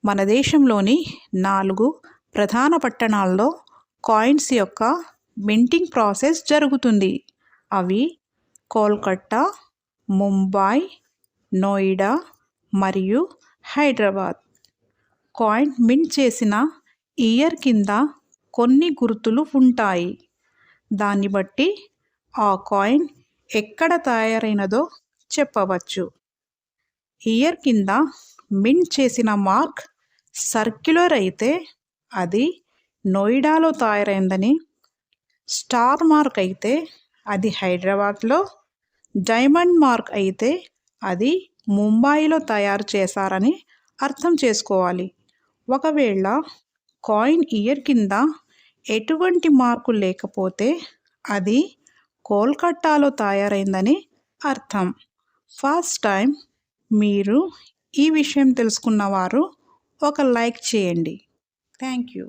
మన దేశంలోని 4 ప్రధాన పట్టణాల్లో కాయిన్స్ యొక్క మింటింగ్ ప్రాసెస్ జరుగుతుంది. అవి కోల్కతా, ముంబై, నోయిడా మరియు హైదరాబాద్. కాయిన్ మింట్ చేసిన ఇయర్ కింద కొన్ని గుర్తులు ఉంటాయి. దాన్ని బట్టి ఆ కాయిన్ ఎక్కడ తయారైనదో చెప్పవచ్చు. ఇయర్ కింద మింట్ చేసిన మార్క్ సర్క్యులర్ అయితే అది నోయిడాలో తయారైందని, స్టార్ మార్క్ అయితే అది హైదరాబాద్లో, డైమండ్ మార్క్ అయితే అది ముంబైలో తయారు చేశారని అర్థం చేసుకోవాలి. ఒకవేళ కాయిన్ ఇయర్ కింద ఎటువంటి మార్కు లేకపోతే అది కోల్కతాలో తయారైందని అర్థం. ఫస్ట్ టైం మీరు ఈ విషయం తెలుసుకున్నవారు ఒక లైక్ చేయండి. Thank you.